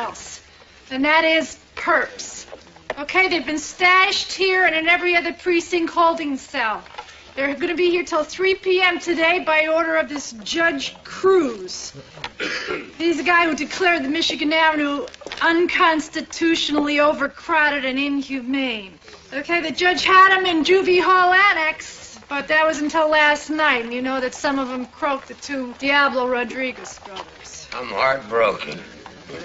else, and that is perps. Okay, they've been stashed here and in every other precinct holding cell. They're going to be here till 3 p.m. today by order of this Judge Cruz. He's the guy who declared the Michigan Avenue unconstitutionally overcrowded and inhumane. Okay, the judge had him in Juvie Hall Annex, but that was until last night, and you know that some of them croaked the two Diablo Rodriguez brothers. I'm heartbroken.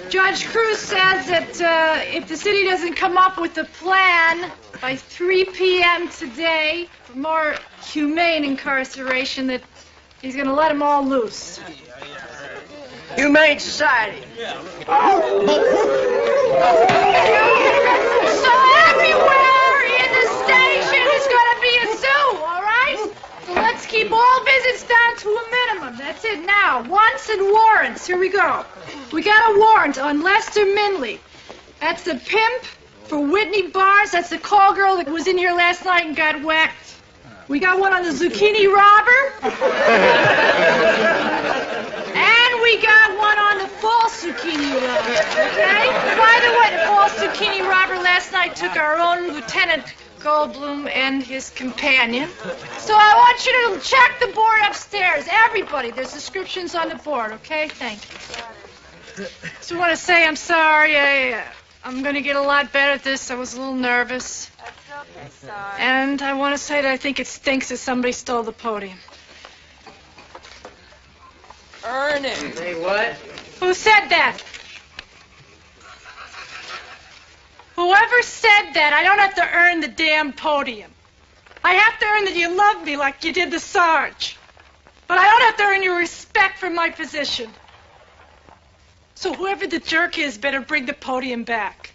Judge Cruz says that if the city doesn't come up with a plan by 3 p.m. today for more humane incarceration, that he's going to let them all loose. Humane Society. So everywhere in the station is going to be a zoo, all right? So let's keep all visits down to a minimum. That's it now. Wants and warrants. Here we go. We got a warrant on Lester Minley. That's the pimp for Whitney Barnes. That's the call girl that was in here last night and got whacked. We got one on the zucchini robber. And we got one on the false zucchini robber, okay? By the way, the false zucchini robber last night took our own Lieutenant Goldblum and his companion. So I want you to check the board upstairs. Everybody, there's descriptions on the board, okay? Thank you. So I want to say I'm sorry. I'm going to get a lot better at this. I was a little nervous. And I want to say that I think it stinks that somebody stole the podium. Earn it. Say what? Who said that? Whoever said that, I don't have to earn the damn podium. I have to earn that you love me like you did the Sarge. But I don't have to earn your respect for my position. So whoever the jerk is better bring the podium back.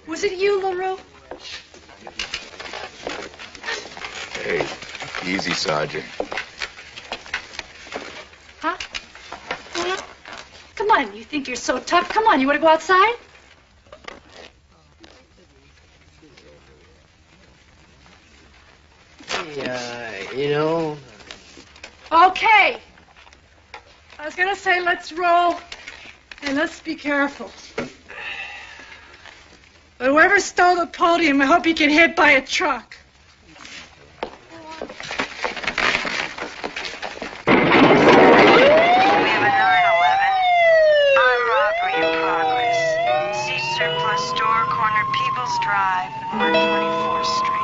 Was it you, LaRue? Hey, easy, Sergeant. Huh? Come on, you think you're so tough? Come on, you want to go outside? You know... Okay. I was going to say let's roll, and let's be careful. But whoever stole the podium, I hope you get hit by a truck. Drive, North 24th Street.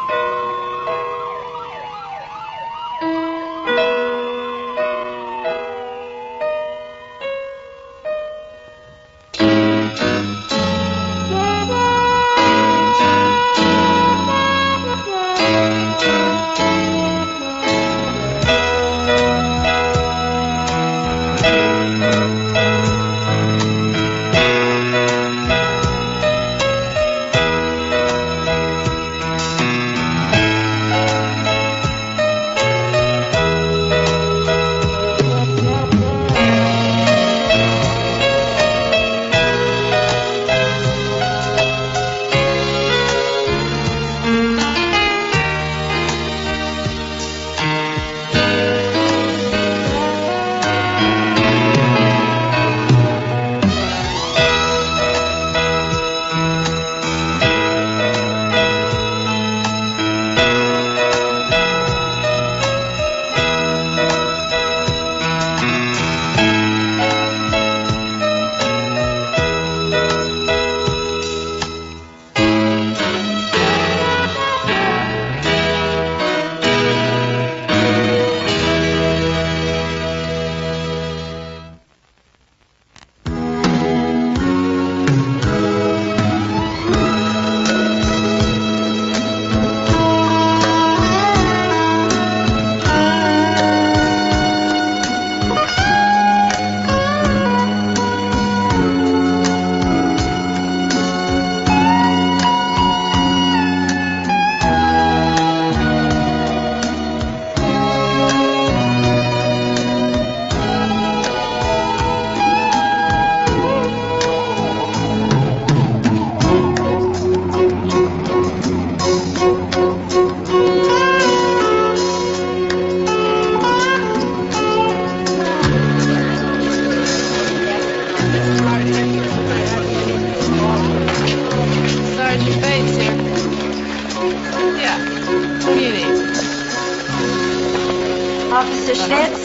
Officer Schnitz,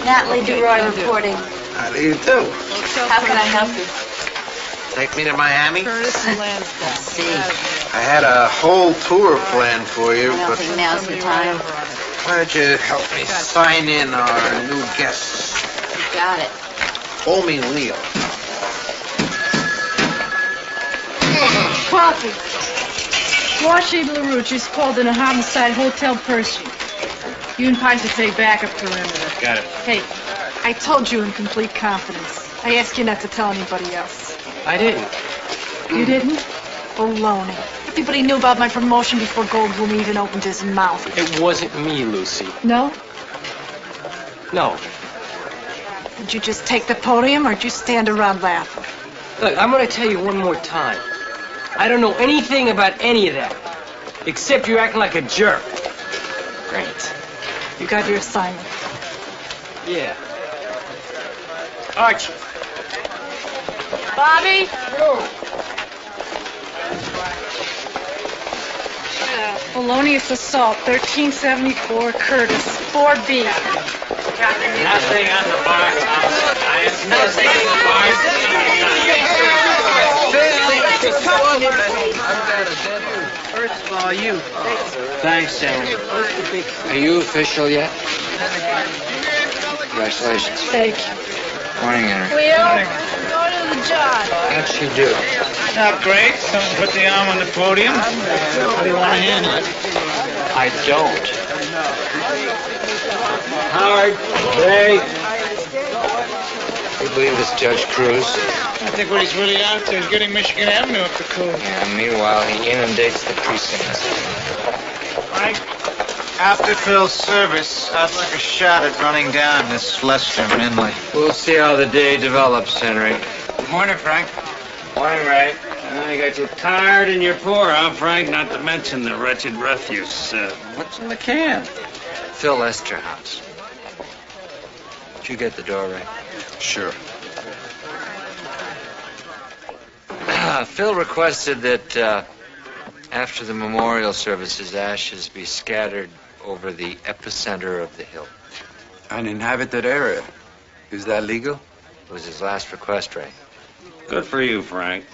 Natalie DeRoy reporting. How do you do? How can I help you? Take me to Miami? Curtis Lansdale. Let's see. I had a whole tour planned for you, I don't but think now's the time. why don't you help me sign in our new guests? You got it. Call me Leo. Coffee. Washington LaRouche is called in a homicide Hotel Pershing. You and Ponte backup perimeter. Got it. Hey, I told you in complete confidence. I asked you not to tell anybody else. I didn't. You didn't? Baloney. Everybody knew about my promotion before Goldblum even opened his mouth. It wasn't me, Lucy. No? No. Did you just take the podium or did you stand around laughing? Look, I'm going to tell you one more time. I don't know anything about any of that. Except you're acting like a jerk. Great. You got your assignment. Yeah. Archie. Bobby? Felonious assault, 1374 Curtis, 4B. Nothing on the box. Nothing on the box. First of all, you. Thanks, gentlemen. Are you official yet? Congratulations. Thank you. Morning, Henry. Leo, go to the job. How'd she do? Not great. Someone put the arm on the podium. How do you want to handle it? I don't. Howard. Ray. You believe this Judge Cruz? I think what he's really after is getting Michigan Avenue up to code. Yeah, meanwhile, he inundates the precincts. Mike, after Phil's service, I'd like a shot at running down this Lester Minley. We'll see how the day develops, Henry. Good morning, Frank. Morning, Ray. I got you tired and you're poor, huh, Frank? Not to mention the wretched refuse. What's in the can? Phil Esterhaus. Did you get the door right? Sure. Phil requested that after the memorial services, ashes be scattered over the epicenter of the hill. An inhabited area. Is that legal? It was his last request, Ray. Good for you, Frank.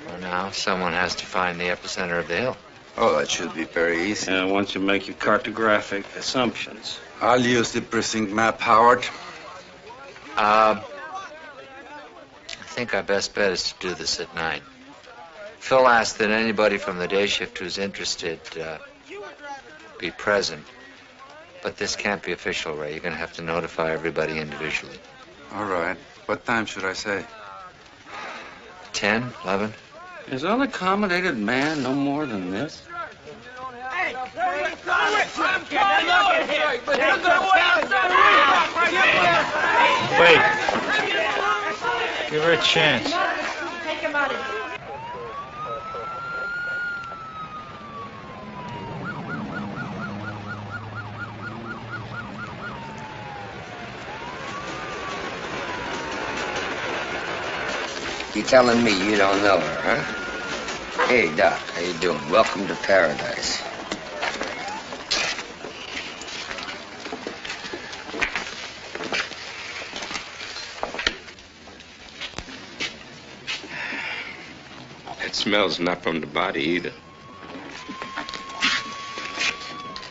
Well, now someone has to find the epicenter of the hill. Oh, that should be very easy. Once you make your cartographic assumptions. I'll use the precinct map, Howard. I think our best bet is to do this at night. Phil asked that anybody from the day shift who's interested be present. But this can't be official, Ray. You're going to have to notify everybody individually. All right. What time should I say? 10, 11? Is unaccommodated man no more than this? Wait. Give her a chance. Take him out of here. You telling me you don't know her, huh? Hey, Doc, how you doing? Welcome to paradise. It smells not from the body either.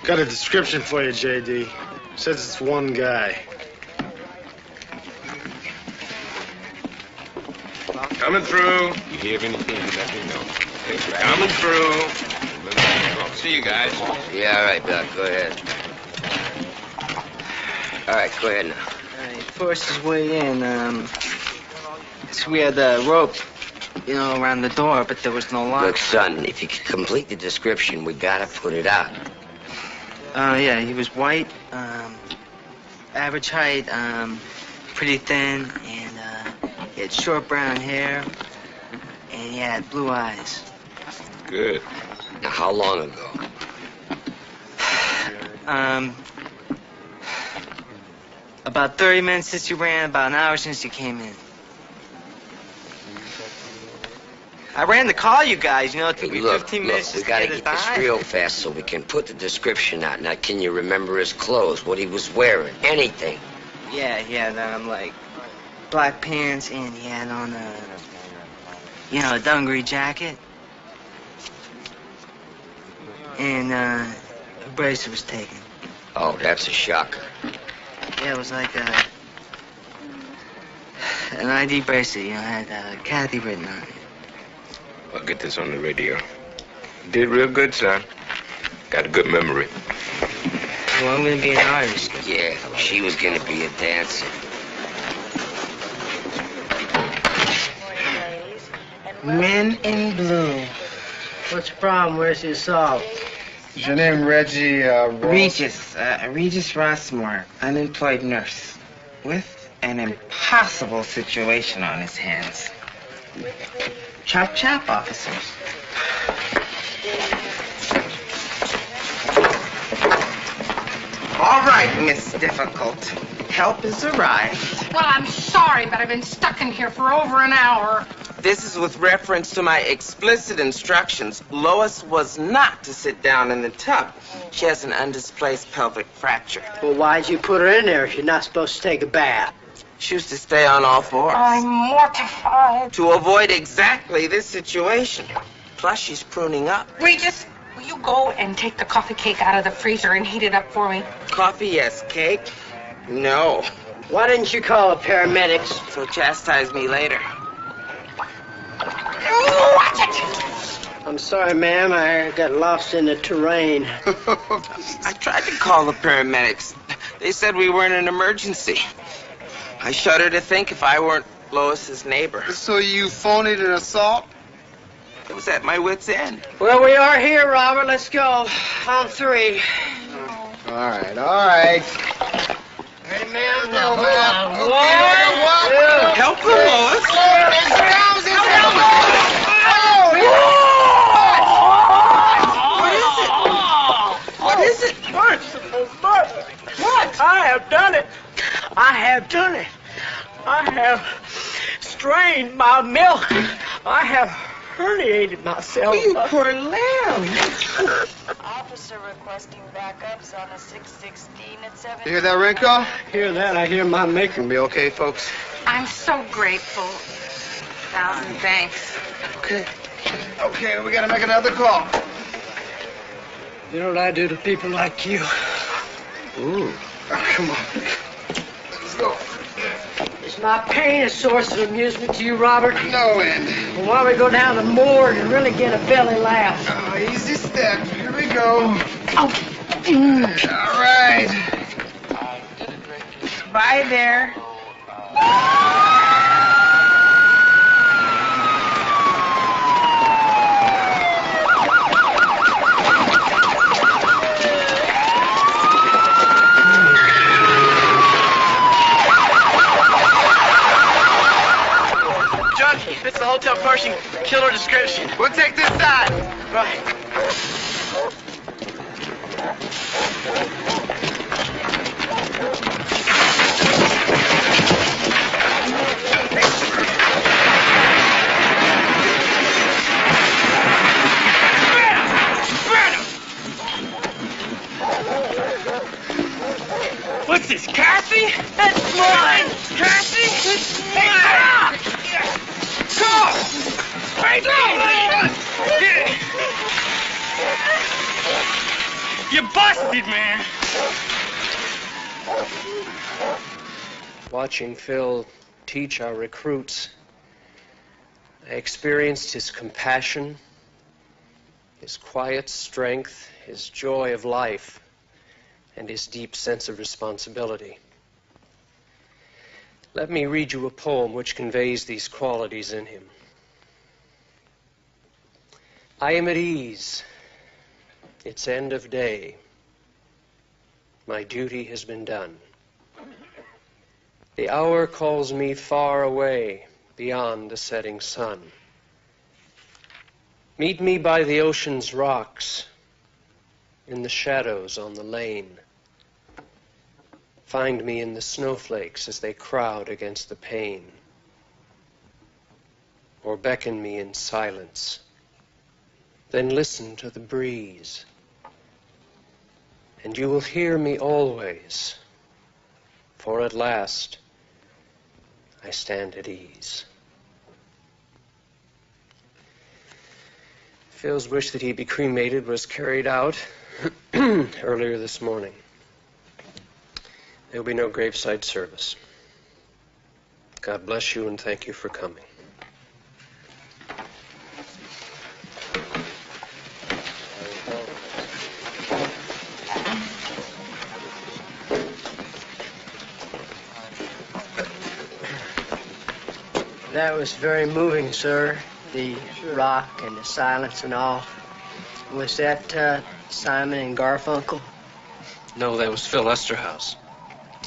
Got a description for you, J.D. Says it's one guy. Coming through. You hear anything, let me know. Coming through. See you guys. Yeah, all right, Doc, go ahead. All right, go ahead now. He forced his way in. So we had the rope, around the door, but there was no lock. Look, son, if you could complete the description, we gotta put it out. Yeah, he was white, average height, pretty thin, and he had short brown hair, and he had blue eyes. Good. Now, how long ago? About 30 minutes since you ran, about an hour since you came in. I ran to call you guys. You know, it took me Look, 15 minutes we to gotta get get this real fast so we can put the description out. Now, can you remember his clothes, what he was wearing, anything? Yeah, he had, like, black pants, and he had on a, a dungaree jacket. And, a bracelet was taken. Oh, that's a shocker. Yeah, it was like an ID bracelet, it had Kathy written on it. I'll get this on the radio. You did real good, son. Got a good memory. Well, I'm gonna be an artist. Yeah, she was gonna be a dancer. Men in blue. What's the problem? Where's the assault? Is your name Reggie, Regis Rossmore, unemployed nurse, with an impossible situation on his hands. Chop chop, officers. All right, Miss Difficult. Help has arrived. Well, I'm sorry, but I've been stuck in here for over an hour. This is with reference to my explicit instructions. Lois was not to sit down in the tub. She has an undisplaced pelvic fracture. Well, why'd you put her in there if you're not supposed to take a bath? She was to stay on all fours. I'm mortified. To avoid exactly this situation. Plus, she's pruning up. Regis, will you go and take the coffee cake out of the freezer and heat it up for me? Coffee, yes. Cake? No. Why didn't you call the paramedics? So chastise me later. Watch it! I'm sorry, ma'am. I got lost in the terrain. I tried to call the paramedics. They said we were in an emergency. I shudder to think if I weren't Lois's neighbor. So you phoned an assault? It was at my wit's end. Well, we are here, Robert. Let's go. On three. All right. Hey, ma'am. No, man. What? Help her, Lois. What is it? What? I have done it. I have strained my milk. I have herniated myself. You poor lamb. Officer requesting backups on a 616 at 7. You hear that, Renko? Hear that? I hear my maker. Gonna be okay, folks? I'm so grateful. Thousand thanks. Okay, we gotta make another call. You know what I do to people like you? Ooh. Oh, come on. Let's go. Is my pain a source of amusement to you, Robert? No end. Well, why don't we go down to the morgue and really get a belly laugh? Oh, easy step. Here we go. Oh. All right. Bye there. It's the Hotel Pershing killer description. We'll take this side. Right. What's this, Cassie? That's mine! Cassie? It's mine! Go! Right now! You busted, man! Watching Phil teach our recruits, I experienced his compassion, his quiet strength, his joy of life, and his deep sense of responsibility. Let me read you a poem which conveys these qualities in him. I am at ease. It's end of day. My duty has been done. The hour calls me far away, beyond the setting sun. Meet me by the ocean's rocks, in the shadows on the lane. Find me in the snowflakes as they crowd against the pane. or beckon me in silence. Then listen to the breeze, and you will hear me always, for at last I stand at ease. Phil's wish that he be cremated was carried out earlier this morning. There will be no graveside service. God bless you and thank you for coming. That was very moving, sir. The rock and the silence and all. Was that Simon and Garfunkel? No, that was Phil Esterhaus.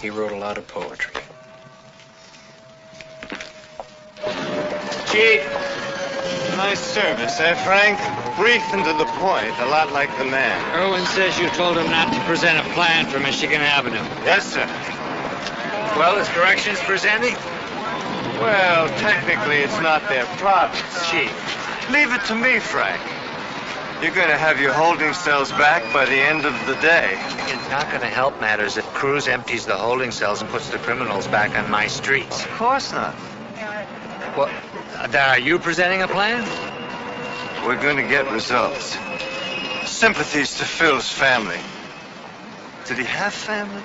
He wrote a lot of poetry. Chief, nice service, eh, Frank? Brief and to the point, a lot like the man. Irwin says you told him not to present a plan for Michigan Avenue. Yes, sir. Well, his directions presenting? Well, technically, it's not their province, Chief. Leave it to me, Frank. You're going to have your holding cells back by the end of the day. It's not going to help matters if Cruz empties the holding cells and puts the criminals back on my streets. Of course not. Well, are you presenting a plan? We're going to get results. Sympathies to Phil's family. Did he have family?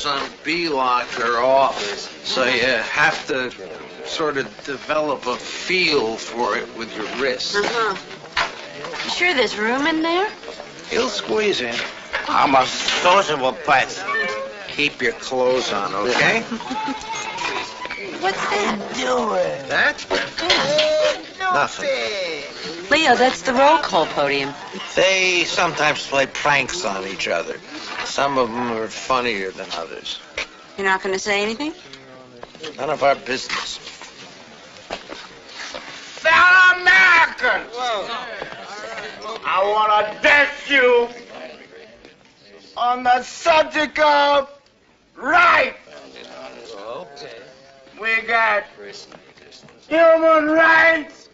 On B-lock or off, so you have to sort of develop a feel for it with your wrist. You sure there's room in there? He'll squeeze in. I'm a sociable person. Keep your clothes on, okay? What's that? That? Nothing. Leo, that's the roll call podium. They sometimes play pranks on each other. Some of them are funnier than others. You're not going to say anything? None of our business. Fellow Americans! I want to address you on the subject of rights. We got human rights.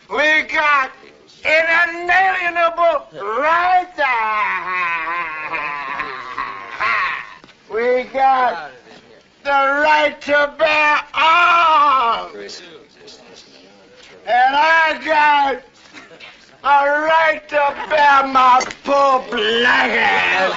We got inalienable rights. We got the right to bear arms. And I got a right to bear my poor black ass.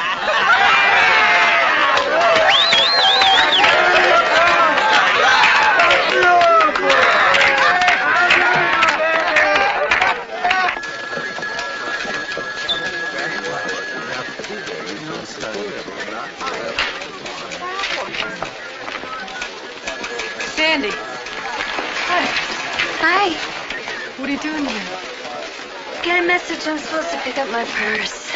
Sandy. Hi. Hi. What are you doing here? Got a message I'm supposed to pick up my purse.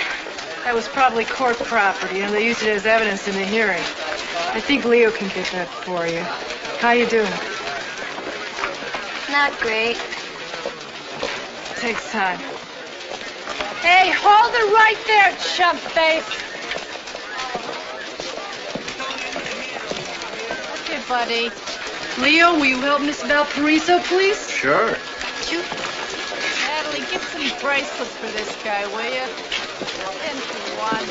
That was probably court property, and they used it as evidence in the hearing. I think Leo can get that for you. How you doing? Not great. Takes time. Hey, hold it right there, chump face. Okay, buddy. Leo, will you help Miss Valparaiso, please? Sure. Natalie, get some bracelets for this guy, will you? 10 for one.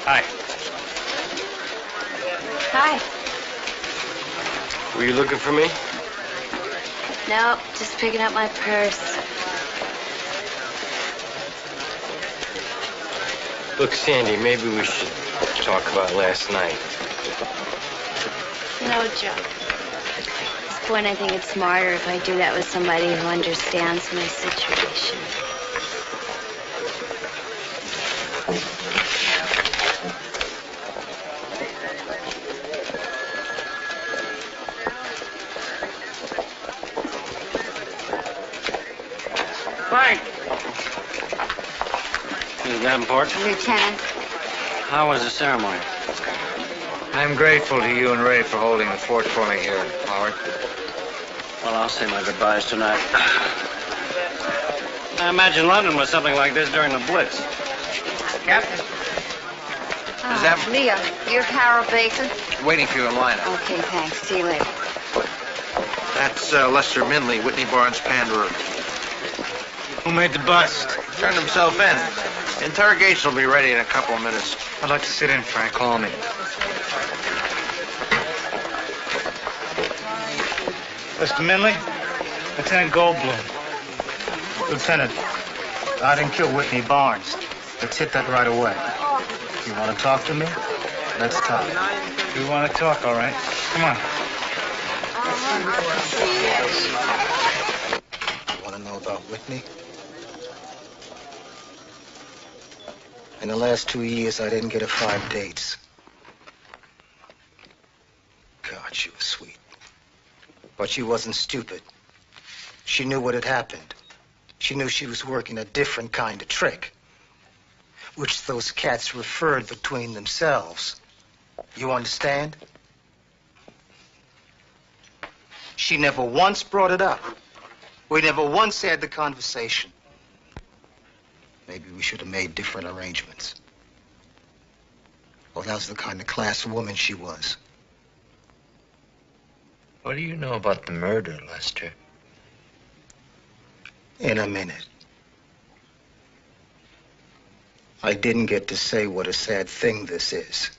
Hi. Hi. Were you looking for me? No, just picking up my purse. Look, Sandy, maybe we should talk about last night. No, Joe. At this point, I think it's smarter if I do that with somebody who understands my situation. Frank. Is that important? Lieutenant. How was the ceremony? I'm grateful to you and Ray for holding the fort for me here, Howard. Well, I'll say my goodbyes tonight. I imagine London was something like this during the Blitz. Captain? Is that... Leo, you're Harold Baker? Waiting for you in line. Okay, thanks. See you later. That's Lester Minley, Whitney Barnes' panderer. Who made the bust? Turned himself in. Interrogation will be ready in a couple of minutes. I'd like to sit in, Frank. Call me. Mr. Minley, Lieutenant Goldblum. Lieutenant, I didn't kill Whitney Barnes. Let's hit that right away. You want to talk to me? Let's talk. You want to talk, all right? Come on. You want to know about Whitney? In the last 2 years, I didn't get her 5 dates. God, she was sweet. But she wasn't stupid. She knew what had happened. She knew she was working a different kind of trick, which those cats referred between themselves. You understand? She never once brought it up. We never once had the conversation. Maybe we should have made different arrangements. Well, that was the kind of class woman she was. What do you know about the murder, Lester? In a minute. I didn't get to say what a sad thing this is.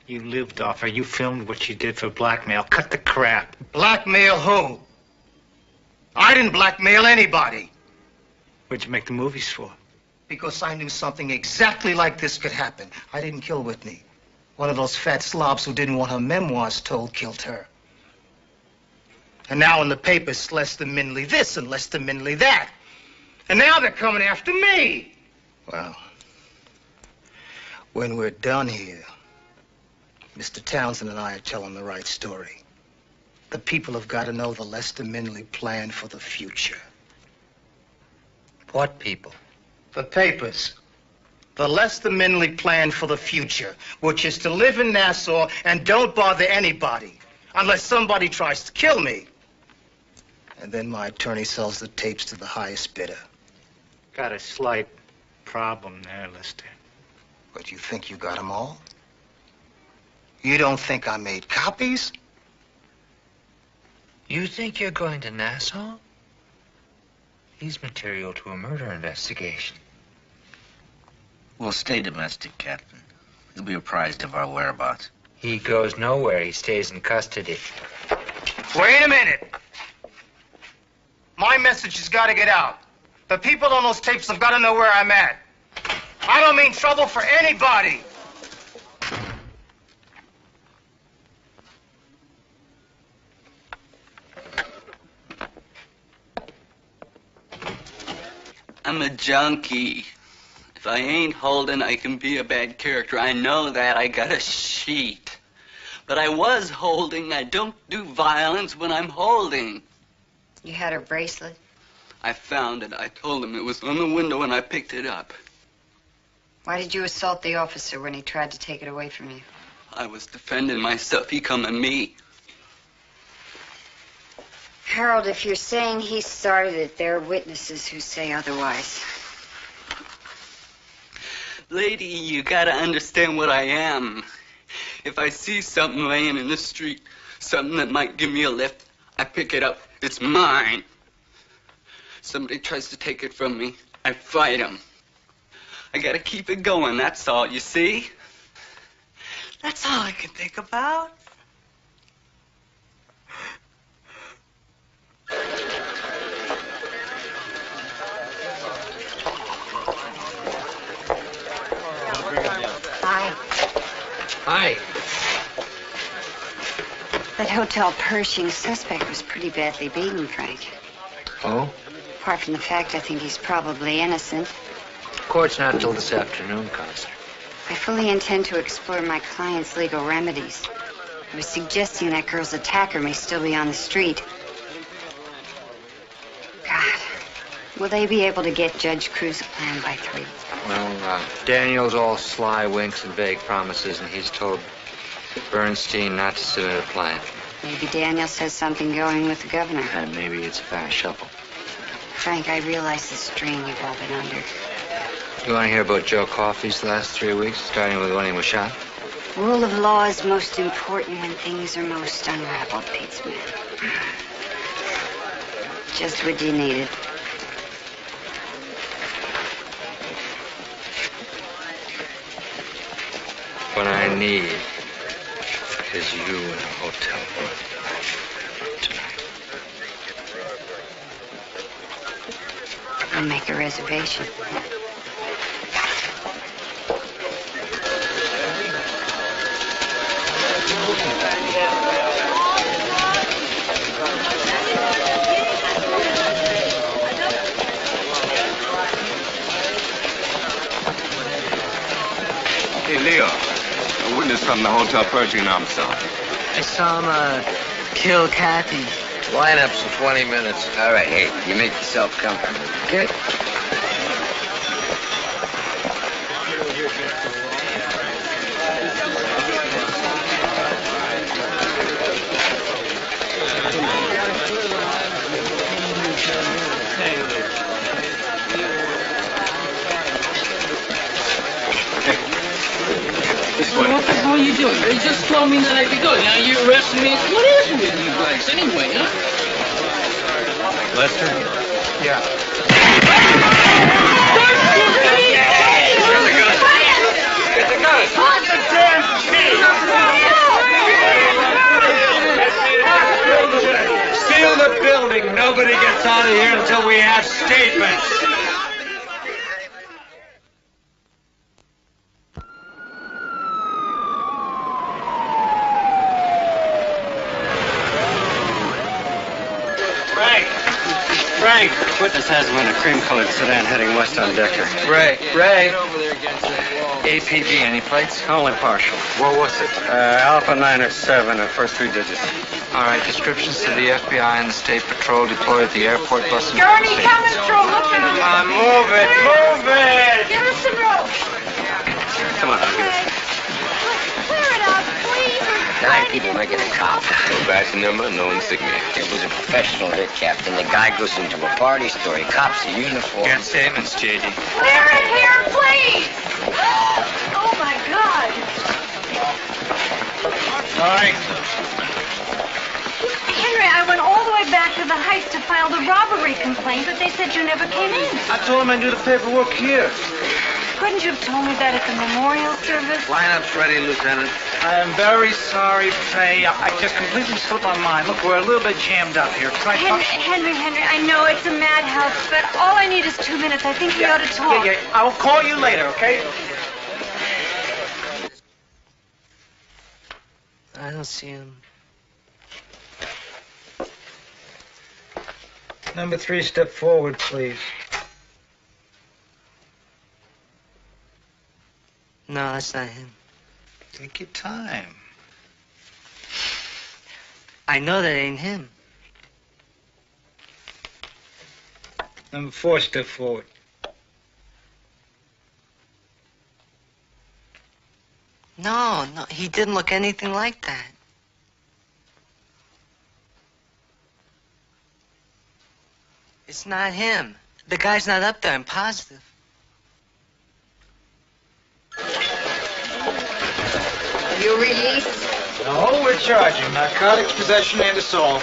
You lived off her. You filmed what she did for blackmail. Cut the crap. Blackmail who? I didn't blackmail anybody. What'd you make the movies for? Because I knew something exactly like this could happen. I didn't kill Whitney. One of those fat slobs who didn't want her memoirs told killed her. And now in the papers, Lester Minley this and Lester Minley that. And now they're coming after me. Well, when we're done here, Mr. Townsend and I are telling the right story. The people have got to know the Lester Minley plan for the future. What people? The papers. The Lester Minley plan for the future, which is to live in Nassau and don't bother anybody, unless somebody tries to kill me. And then my attorney sells the tapes to the highest bidder. Got a slight problem there, Lester. But you think you got them all? You don't think I made copies? You think you're going to Nassau? He's material to a murder investigation. We'll stay domestic, Captain. He'll be apprised of our whereabouts. He goes nowhere. He stays in custody. Wait a minute. My message has got to get out. The people on those tapes have got to know where I'm at. I don't mean trouble for anybody. I'm a junkie. If I ain't holding, I can be a bad character. I know that. I got a sheet. But I was holding. I don't do violence when I'm holding. You had her bracelet? I found it. I told him it was on the window and I picked it up. Why did you assault the officer when he tried to take it away from you? I was defending myself. He come at me. Harold, if you're saying he started it, there are witnesses who say otherwise. Lady, you gotta understand what I am. If I see something laying in the street, something that might give me a lift, I pick it up. It's mine. Somebody tries to take it from me, I fight him. I gotta keep it going, that's all, you see? That's all I can think about. Hi. Hi. That Hotel Pershing suspect was pretty badly beaten, Frank. Oh? Apart from the fact I think he's probably innocent, Court's not till this afternoon, Counselor. I fully intend to explore my client's legal remedies. I was suggesting that girl's attacker may still be on the street. God, will they be able to get Judge Cruz a plan by 3? Well, Daniel's all sly winks and vague promises, and he's told Bernstein not to submit a plan. Maybe Daniel says something going with the governor. And maybe it's a fast shuffle. Frank, I realize the strain you've all been under. You want to hear about Joe Coffey's last 3 weeks, starting with when he was shot? Rule of law is most important when things are most unraveled, Pete Smith. Just what you needed. What I need is you in a hotel room tonight. I'll make a reservation. Hey, Leo. A witness from the hotel Pershing homicide. I saw him kill Kathy. Lineups in 20 minutes. All right, hey, you make yourself comfortable, okay? What the hell are you doing? They just told me that I could go. Now you're arresting me. What is it with you guys anyway, huh? Lester? Yeah. Get the gun! Put the damn key! Seal the building. Nobody gets out of here until we have statements. Frank, witness has him in a cream-colored sedan heading west on Decker. Ray. APD, any plates? Only partial. What was it? Alpha 907, the first 3 digits. All right, descriptions to the FBI and the State Patrol deployed at the airport bus. Gurney coming through. Look at him. Come on, move it. Give us some rope. Come on, I'll give it. Clear it up, please. Tonight, people make it a cop. No badge number, no insignia. It was a professional hit, Captain. The guy goes into a party store. He cops a uniform. Get statements, J.D. Clear it here, please. Oh, my God. Sorry. Henry, I went all the way back to the Heights to file the robbery complaint, but they said you never came in. I told him I'd do the paperwork here. Couldn't you have told me that at the memorial service? Lineup's ready, Lieutenant. I am very sorry, Faye. I just completely slipped my mind. Look, we're a little bit jammed up here. Can I talk? Henry, I know it's a madhouse, but all I need is 2 minutes. I think we ought to talk. Yeah. I will call you later, okay? I don't see him. Number 3, step forward, please. No, that's not him. Take your time. I know that ain't him. Number 4, step forward. No, he didn't look anything like that. It's not him. The guy's not up there, I'm positive. You released? No, we're charging narcotics possession and assault.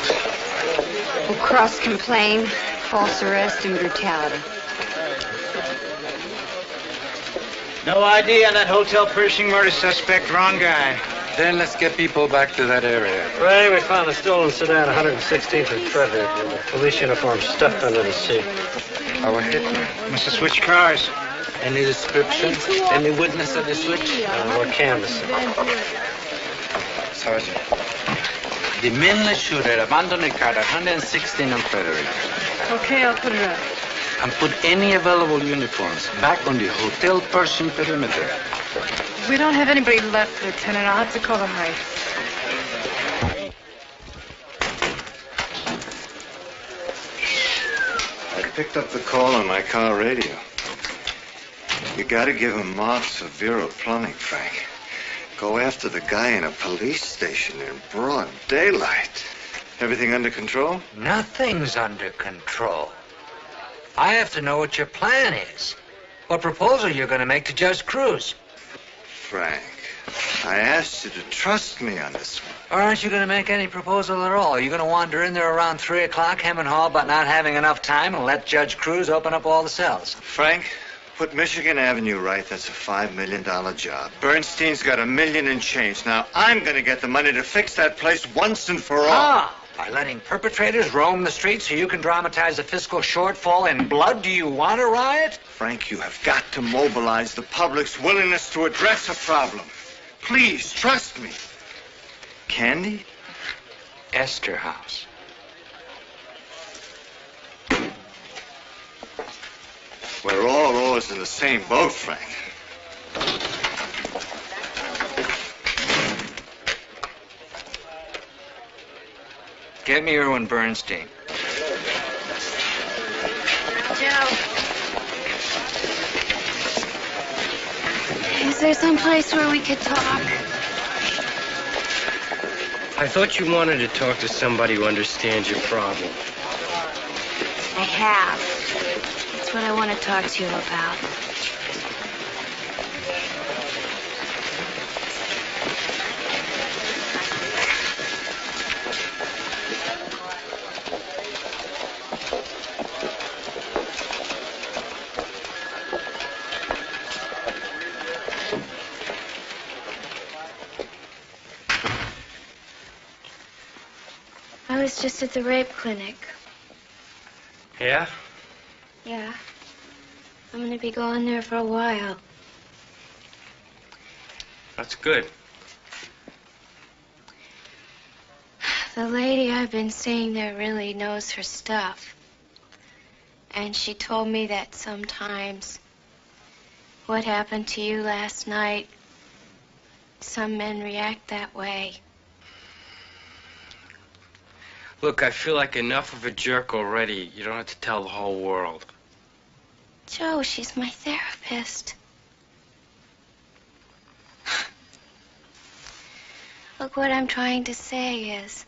Will cross-complain, false arrest, and brutality. No ID on that Hotel Pershing murder suspect. Wrong guy. Then let's get people back to that area. Ray, we found a stolen sedan, 116th and Frederick, with a police uniform stuffed under the seat. Our hitman. Must have switched cars. Any description? Any witness of the switch? We're canvassing. Sergeant. The mainland shooter abandoned the car at 116 on Frederick. Okay, I'll put it up. And put any available uniforms back on the Hotel Pershing perimeter. We don't have anybody left, Lieutenant. I'll have to call the Heights. I picked up the call on my car radio. You gotta give him mobs for Vero Plumbing, Frank. Go after the guy in a police station in broad daylight. Everything under control? Nothing's under control. I have to know what your plan is. What proposal you're going to make to Judge Cruz. Frank, I asked you to trust me on this one. Or aren't you going to make any proposal at all? Are you going to wander in there around 3 o'clock, hem and haw about not having enough time and let Judge Cruz open up all the cells? Frank, put Michigan Avenue right. That's a $5 million job. Bernstein's got $1 million and change. Now, I'm going to get the money to fix that place once and for all. Ah, by letting perpetrators roam the streets so you can dramatize a fiscal shortfall in blood? Do you want a riot? Frank, you have got to mobilize the public's willingness to address a problem. Please, trust me. Candy? Esterhaus. We're all rowers in the same boat, Frank. Get me Irwin Bernstein. Joe. Is there some place where we could talk? I thought you wanted to talk to somebody who understands your problem. I have. That's what I want to talk to you about. I was just at the rape clinic. Yeah? Yeah. I'm going to be going there for a while. That's good. The lady I've been seeing there really knows her stuff. And she told me that sometimes what happened to you last night, some men react that way. Look, I feel like enough of a jerk already. You don't have to tell the whole world. Joe, she's my therapist. Look, what I'm trying to say is,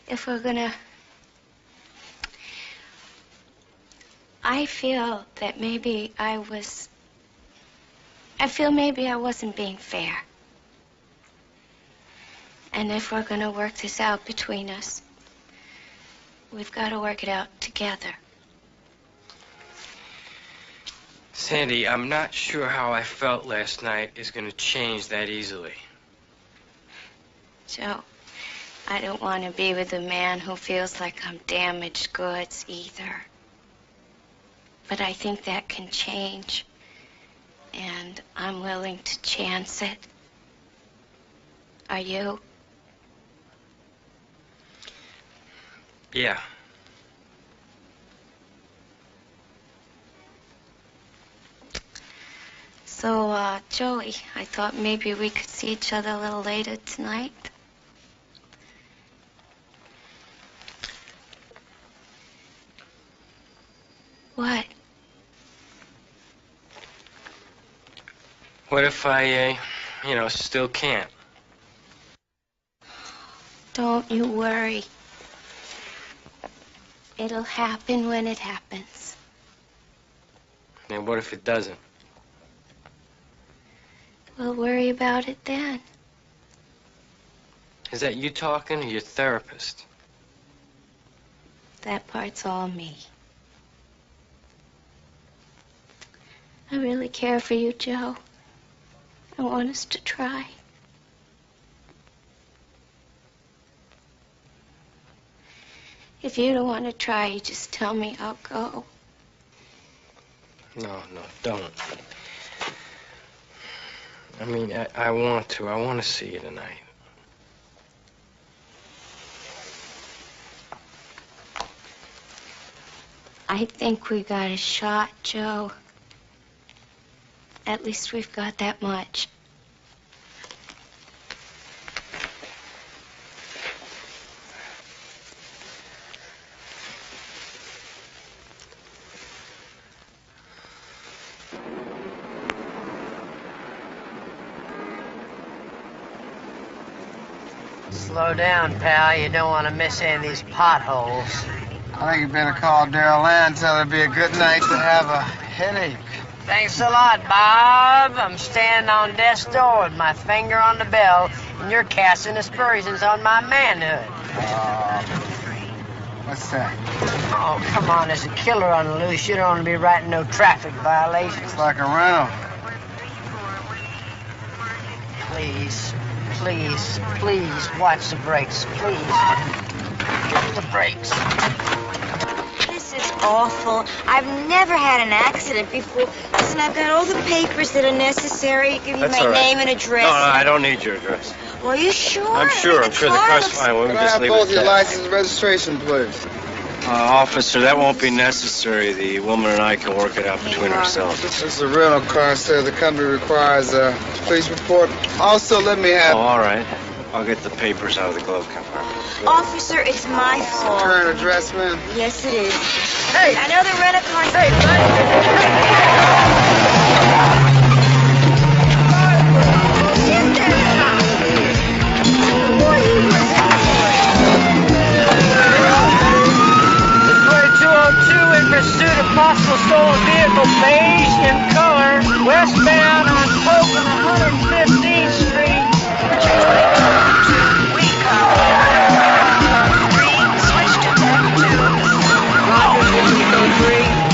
if we're gonna... I feel that maybe I feel maybe I wasn't being fair. And if we're gonna work this out between us, we've got to work it out together. Sandy, I'm not sure how I felt last night is going to change that easily. Joe, I don't want to be with a man who feels like I'm damaged goods either. But I think that can change. And I'm willing to chance it. Are you? Yeah. So, Joey, I thought maybe we could see each other a little later tonight. What? What if I, still can't? Don't you worry. It'll happen when it happens. And what if it doesn't? We'll worry about it then. Is that you talking or your therapist? That part's all me. I really care for you, Joe. I want us to try. If you don't want to try, you just tell me, I'll go. No, don't. I mean, I want to. I want to see you tonight. I think we got a shot, Joe. At least we've got that much. Slow down, pal. You don't want to miss any of these potholes. I think you better call Daryl Ann and tell her it'd be a good night to have a headache. Thanks a lot, Bob. I'm standing on death's door with my finger on the bell, and you're casting aspersions on my manhood. What's that? Oh, come on. There's a killer on the loose. You don't want to be writing no traffic violations. It's like a rental. Please, please, please, watch the brakes. Please. The brakes. This is awful. I've never had an accident before. Listen, I've got all the papers that are necessary. Give you That's my all right. name and address. No, I don't need your address. Well, are you sure? I'm sure. I'm sure the car's fine. We'll Can I just have leave both it your at that. license and registration, please? Officer, that won't be necessary. The woman and I can work it out between ourselves. This is a rental car, sir. The company requires a police report. Also, let me have... Oh, all right. I'll get the papers out of the glove compartment. Officer, it's my fault. Current address, ma'am? Yes, it is. Hey! I know the rent-a-car... Hey, in pursuit of possible stolen vehicle, beige in color, westbound on Polk and 115th Street. Switch to deck 2. Rogers, Indigo 3.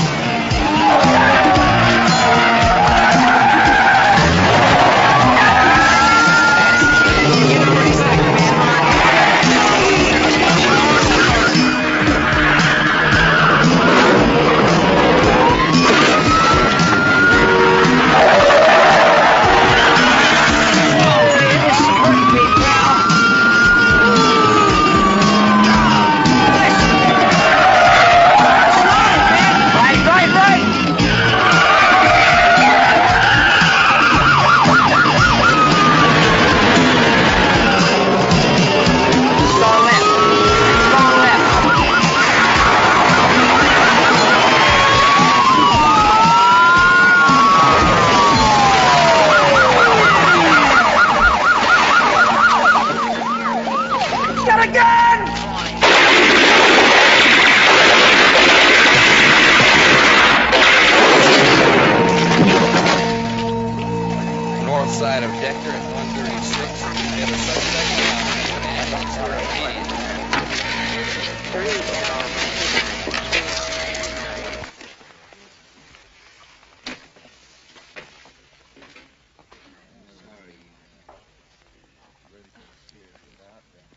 Side of Decker at 136. We have a suspect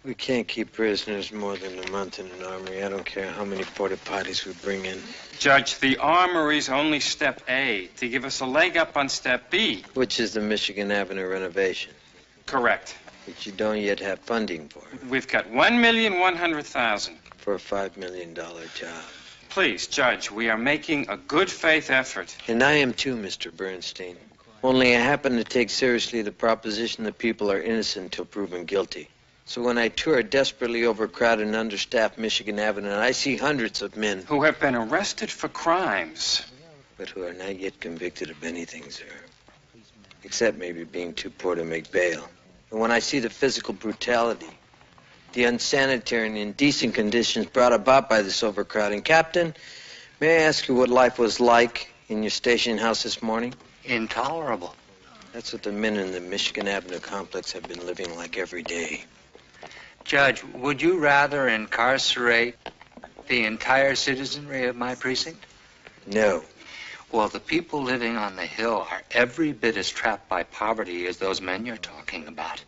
We can't keep prisoners more than a month in an armory. I don't care how many porta potties we bring in. Judge, the armory's only step A, to give us a leg up on step B. Which is the Michigan Avenue renovation. Correct. Which you don't yet have funding for. We've got $1,100,000. For a $5 million job. Please, Judge, we are making a good faith effort. And I am too, Mr. Bernstein. Only I happen to take seriously the proposition that people are innocent until proven guilty. So when I tour a desperately overcrowded and understaffed Michigan Avenue, I see hundreds of men who have been arrested for crimes, but who are not yet convicted of anything, sir. Except maybe being too poor to make bail. And when I see the physical brutality, the unsanitary and indecent conditions brought about by this overcrowding, Captain, may I ask you what life was like in your station house this morning? Intolerable. That's what the men in the Michigan Avenue complex have been living like every day. Judge, would you rather incarcerate the entire citizenry of my precinct? No. Well, the people living on the hill are every bit as trapped by poverty as those men you're talking about.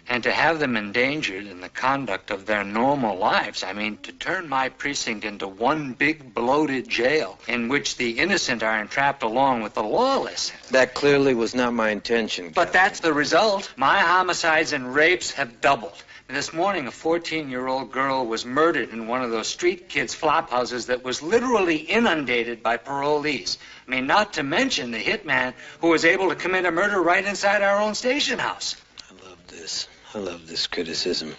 And to have them endangered in the conduct of their normal lives, I mean, to turn my precinct into one big bloated jail in which the innocent are entrapped along with the lawless. That clearly was not my intention, But that's the result. My homicides and rapes have doubled. This morning, a 14-year-old girl was murdered in one of those street kids' flop houses that was literally inundated by parolees. I mean, not to mention the hitman who was able to commit a murder right inside our own station house. I love this criticism.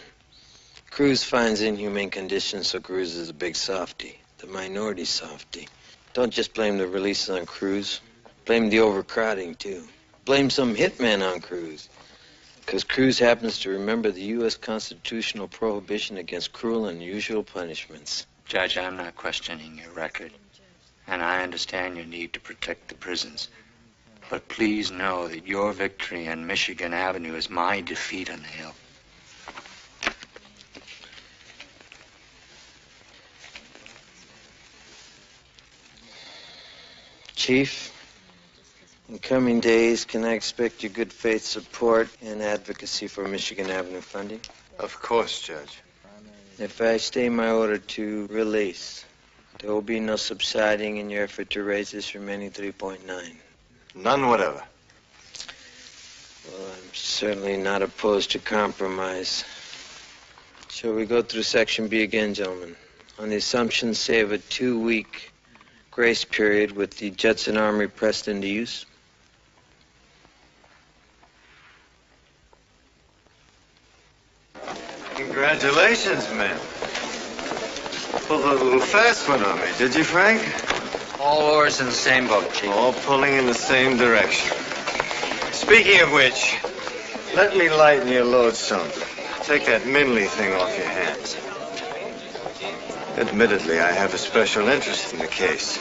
Cruz finds inhumane conditions, so Cruz is a big softy, the minority softy. Don't just blame the releases on Cruz. Blame the overcrowding, too. Blame some hitman on Cruz. Because Cruz happens to remember the U.S. constitutional prohibition against cruel and unusual punishments. Judge, I'm not questioning your record, and I understand your need to protect the prisons. But please know that your victory on Michigan Avenue is my defeat on the Hill. Chief, in coming days, can I expect your good faith support and advocacy for Michigan Avenue funding? Of course, Judge. If I stay my order to release, there will be no subsiding in your effort to raise this remaining 3.9. None whatever. Well, I'm certainly not opposed to compromise. Shall we go through Section B again, gentlemen? On the assumption, say, of a 2-week grace period with the Judson Armory pressed into use? Congratulations, man. Pulled a little fast one on me, did you, Frank? All oars in the same boat, Chief. All pulling in the same direction. Speaking of which, let me lighten your load some. Take that Minley thing off your hands. Admittedly, I have a special interest in the case.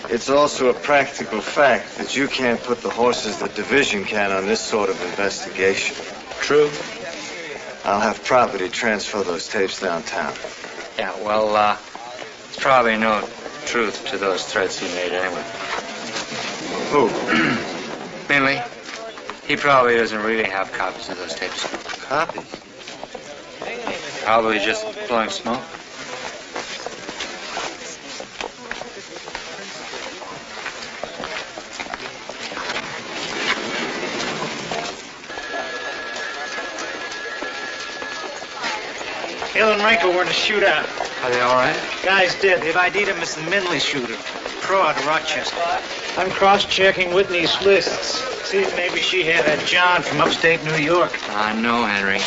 It's also a practical fact that you can't put the horses the division can on this sort of investigation. True. I'll have property transfer those tapes downtown. Yeah, well, there's probably no truth to those threats he made anyway. Who? Minley. He probably doesn't really have copies of those tapes. Copies? Probably just blowing smoke. Hill and Ranko were in a shootout. Are they all right? Guy's dead. They've ID'd him as the Minley shooter. Pro out of Rochester. I'm cross-checking Whitney's lists. See if maybe she had that John from upstate New York. No, Henry.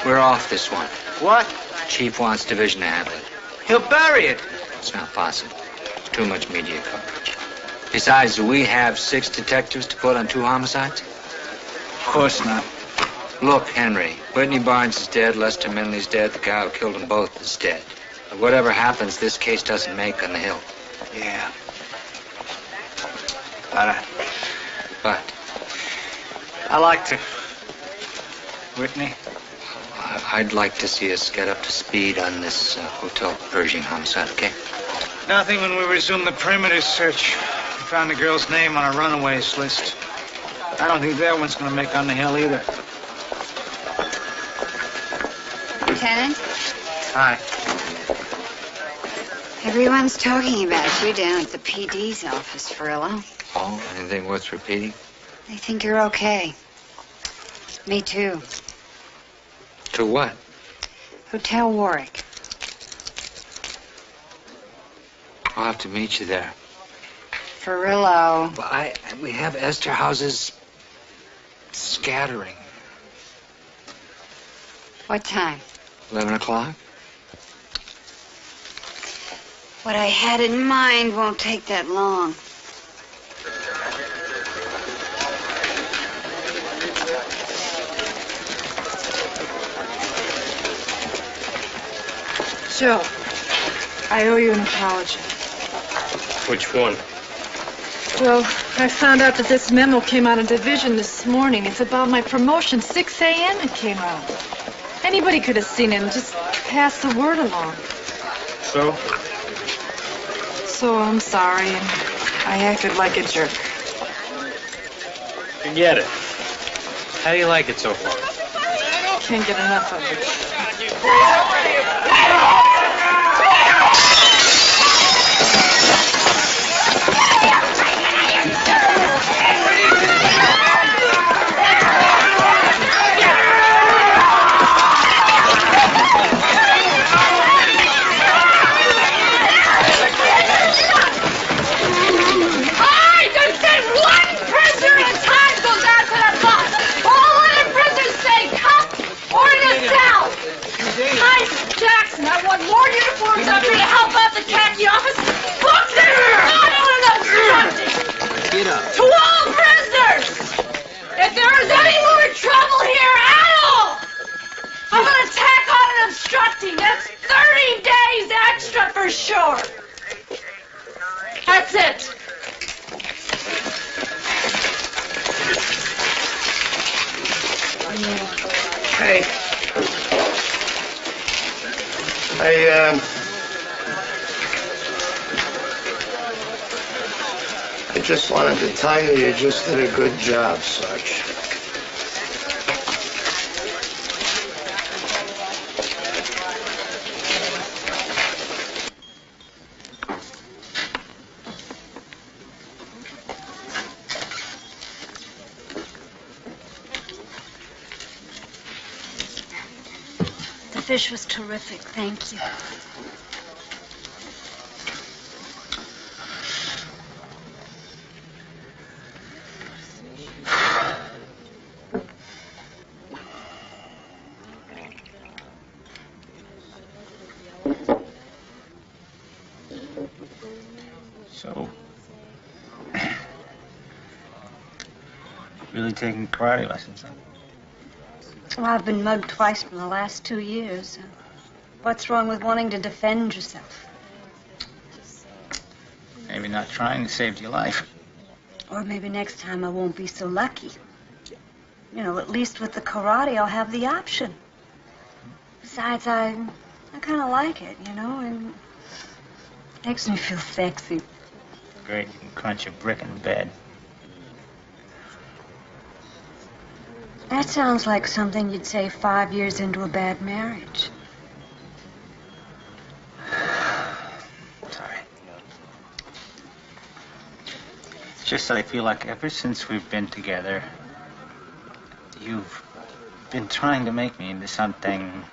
We're off this one. What? Chief wants division to handle it. He'll bury it. It's not possible. Too much media coverage. Besides, do we have 6 detectives to put on 2 homicides? Of course not. Look, Henry, Whitney Barnes is dead, Lester Minley's dead, the guy who killed them both is dead. But whatever happens, this case doesn't make on the Hill. Yeah. But I like to. Whitney? I'd like to see us get up to speed on this Hotel Pershing homicide, okay? Nothing when we resume the perimeter search. We found the girl's name on a runaways list. I don't think that one's going to make on the Hill either. Lieutenant? Hi. Everyone's talking about you down at the PD's office, Farillo. Oh, anything worth repeating? They think you're okay. Me too. To what? Hotel Warwick. I'll have to meet you there. Farillo. Well, we have Esther houses scattering. What time? 11 o'clock? What I had in mind won't take that long. Joe, I owe you an apology. Which one? Well, I found out that this memo came out of division this morning. It's about my promotion. 6 a.m. it came out. Anybody could have seen it and just passed the word along. So? So I'm sorry, and I acted like a jerk. Forget it. How do you like it so far? Can't get enough of it. shore. That's it. Hey. I just wanted to tell you just did a good job, Sarge. The fish was terrific, thank you. So, really taking karate lessons, huh? Well, I've been mugged twice in the last 2 years. What's wrong with wanting to defend yourself? Maybe not trying to save your life. Or maybe next time I won't be so lucky. You know, at least with the karate, I'll have the option. Besides, I kind of like it, you know, and it makes me feel sexy. Great, you can crunch a brick in bed. That sounds like something you'd say 5 years into a bad marriage. Sorry. It's just that I feel like ever since we've been together, you've been trying to make me into something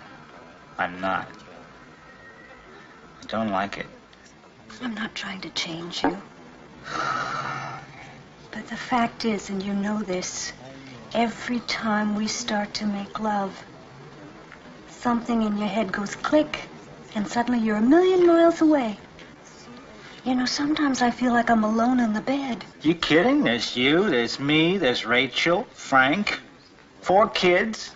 I'm not. I don't like it. I'm not trying to change you. But the fact is, and you know this, every time we start to make love, something in your head goes click, and suddenly you're a million miles away. You know, sometimes I feel like I'm alone in the bed. You kidding? There's you, there's me, there's Rachel, Frank, 4 kids.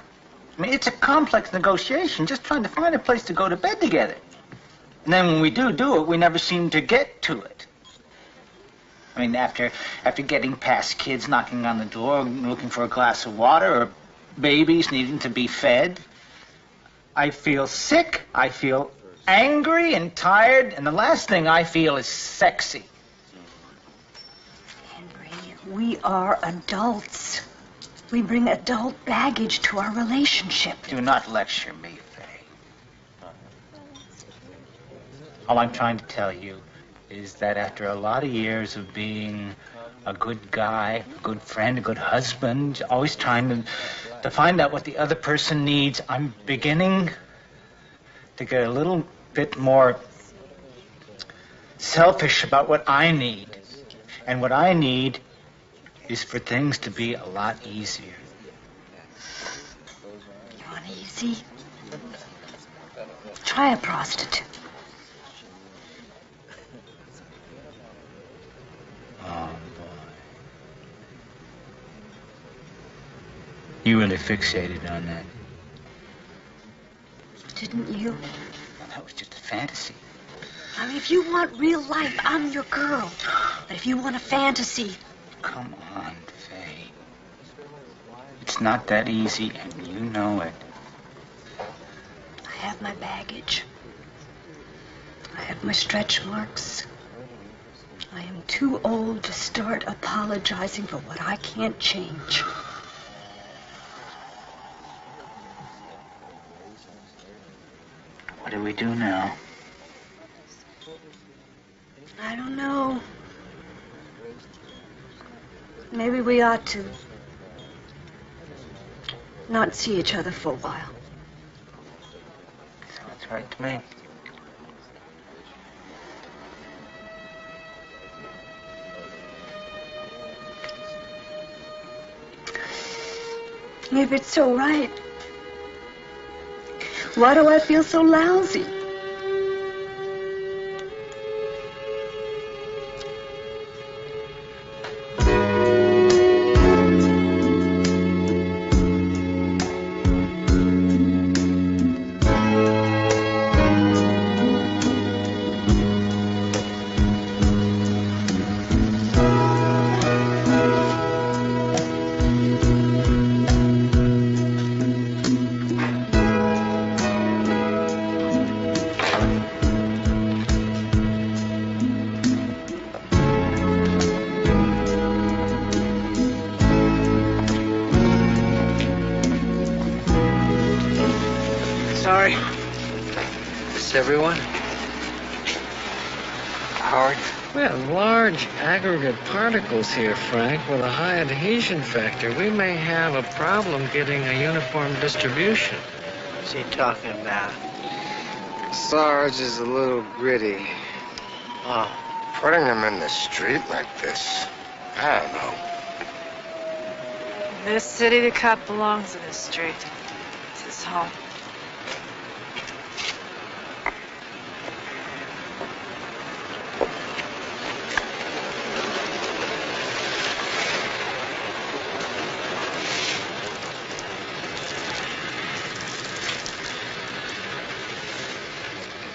I mean, it's a complex negotiation, just trying to find a place to go to bed together. And then when we do it, we never seem to get to it. I mean, after getting past kids knocking on the door, looking for a glass of water, or babies needing to be fed, I feel sick, I feel angry and tired, and the last thing I feel is sexy. Henry, we are adults. We bring adult baggage to our relationship. Do not lecture me, Faye. All I'm trying to tell you is that after a lot of years of being a good guy, a good friend, a good husband, always trying to find out what the other person needs, I'm beginning to get a little bit more selfish about what I need. And what I need is for things to be a lot easier. You want easy? Try a prostitute. Oh, boy. You really fixated on that. Didn't you? Well, that was just a fantasy. I mean, if you want real life, I'm your girl. But if you want a fantasy... Come on, Faye. It's not that easy, and you know it. I have my baggage. I have my stretch marks. I am too old to start apologizing for what I can't change. What do we do now? I don't know. Maybe we ought to not see each other for a while. Sounds right to me. If it's so right, why do I feel so lousy? everyone? Howard? We have large aggregate particles here, Frank, with a high adhesion factor. We may have a problem getting a uniform distribution. What's he talking about? Sarge is a little gritty. Oh. Putting him in the street like this, I don't know. This city, the cop belongs in this street. It's his home.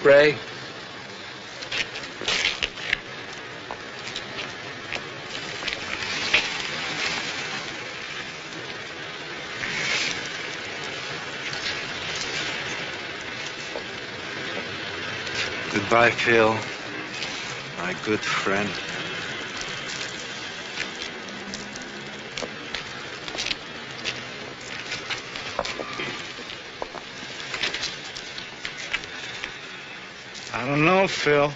Ray? Goodbye, Phil. My good friend. I don't know, Phil.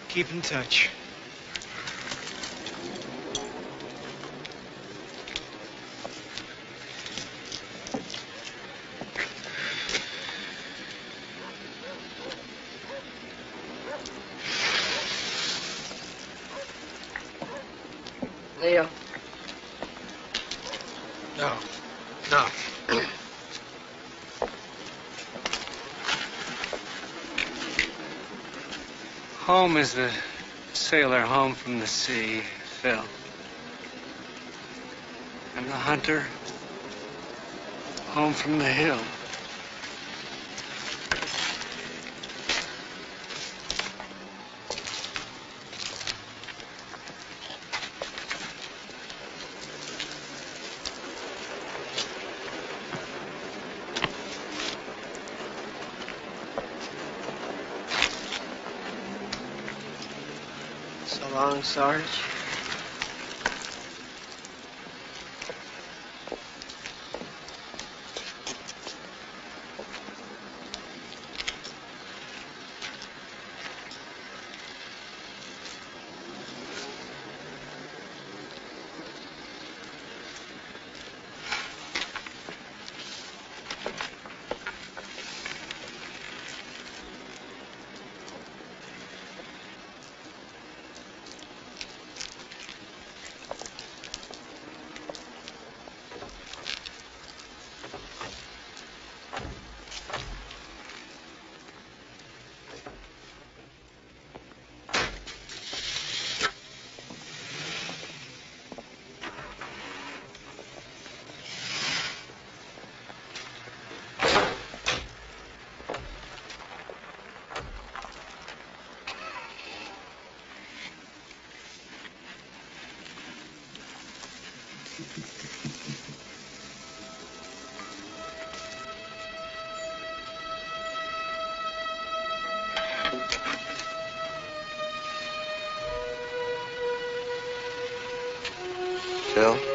Keep in touch. Leo. No. No. Home is the sailor home from the sea, Phil. And the hunter home from the hill. So long, Sarge. Phil?